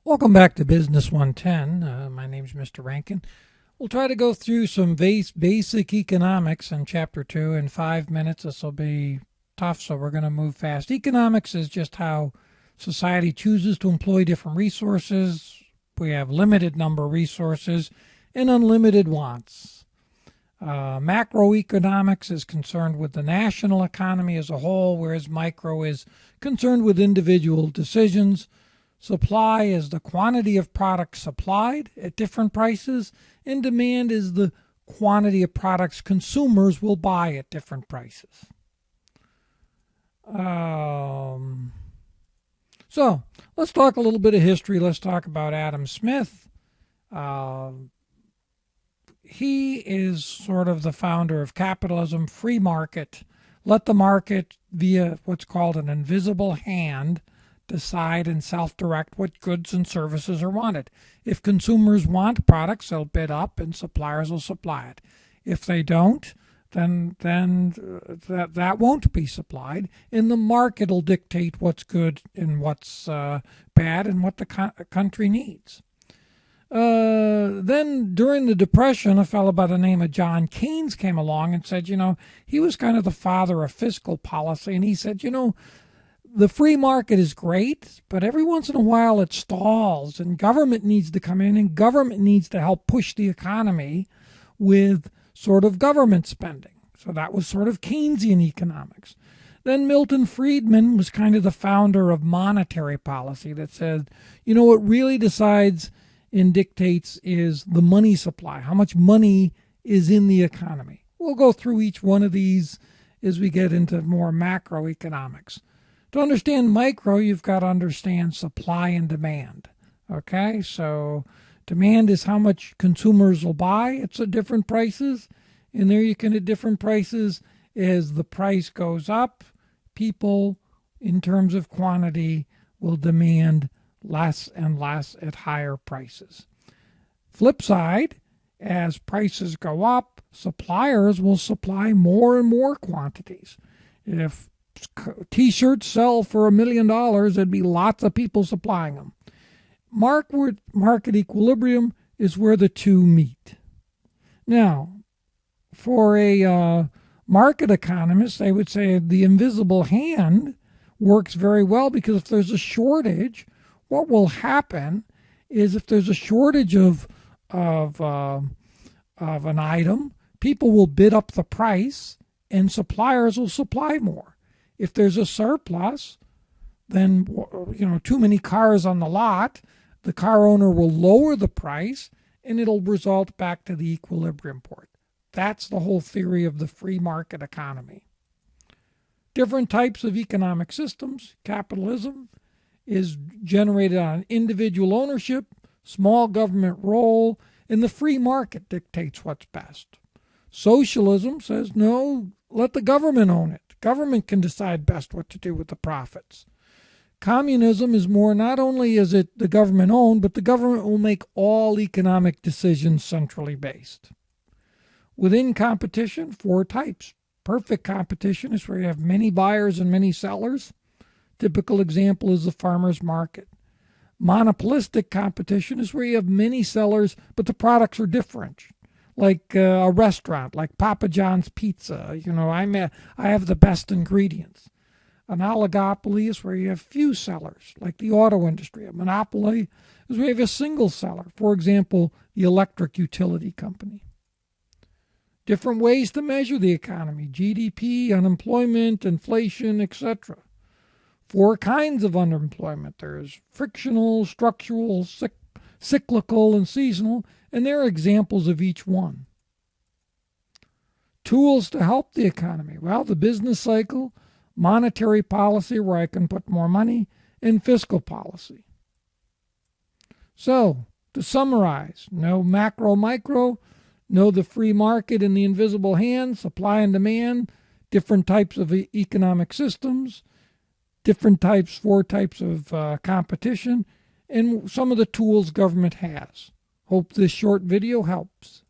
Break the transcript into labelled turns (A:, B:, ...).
A: Welcome back to Business 110. My name's Mr. Rankin. We'll try to go through some basic economics in Chapter 2 in 5 minutes. This will be tough, so we're going to move fast. Economics is just how society chooses to employ different resources. We have limited number of resources and unlimited wants. Macroeconomics is concerned with the national economy as a whole, whereas micro is concerned with individual decisions. Supply is the quantity of products supplied at different prices, and demand is the quantity of products consumers will buy at different prices. So let's talk a little bit of history. Let's talk about Adam Smith. He is sort of the founder of capitalism, free market. Let the market, via what's called an invisible hand, decide and self-direct what goods and services are wanted. If consumers want products, they'll bid up and suppliers will supply it. If they don't, then that won't be supplied, and the market will dictate what's good and what's bad and what the country needs. Then during the Depression, a fellow by the name of John Keynes came along and said, he was kind of the father of fiscal policy, and he said, the free market is great, but every once in a while it stalls, and government needs to come in, and government needs to help push the economy with sort of government spending. So that was sort of Keynesian economics. Then Milton Friedman was kind of the founder of monetary policy that said, what really decides and dictates is the money supply, how much money is in the economy. We'll go through each one of these as we get into more macroeconomics. To understand micro, you've got to understand supply and demand. Okay, so demand is how much consumers will buy. It's at different prices. And there you can, at different prices, as the price goes up, people, in terms of quantity, will demand less and less at higher prices. Flip side, as prices go up, suppliers will supply more and more quantities. If T-shirts sell for $1 million, there'd be lots of people supplying them. Market equilibrium is where the two meet. Now, for a market economist, they would say the invisible hand works very well, because if there's a shortage, what will happen is if there's a shortage of an item, people will bid up the price and suppliers will supply more. If there's a surplus, then, too many cars on the lot, the car owner will lower the price and it'll result back to the equilibrium point. That's the whole theory of the free market economy. Different types of economic systems. Capitalism is generated on individual ownership, small government role, and the free market dictates what's best. Socialism says, no, let the government own it. Government can decide best what to do with the profits. Communism is more, not only is it the government owned, but the government will make all economic decisions centrally based. Within competition, 4 types. Perfect competition is where you have many buyers and many sellers. Typical example is the farmer's market. Monopolistic competition is where you have many sellers, but the products are different. Like a restaurant, like Papa John's Pizza. I have the best ingredients. An oligopoly is where you have few sellers, like the auto industry. A monopoly is where you have a single seller. For example, the electric utility company. Different ways to measure the economy: GDP, unemployment, inflation, etc. 4 kinds of unemployment. There's frictional, structural, cyclical, and seasonal, and there are examples of each one. Tools to help the economy. Well, the business cycle, monetary policy where I can put more money, and fiscal policy. So, to summarize, know macro, micro, know the free market and the invisible hand, supply and demand, different types of economic systems, 4 types of competition, and some of the tools government has. Hope this short video helps.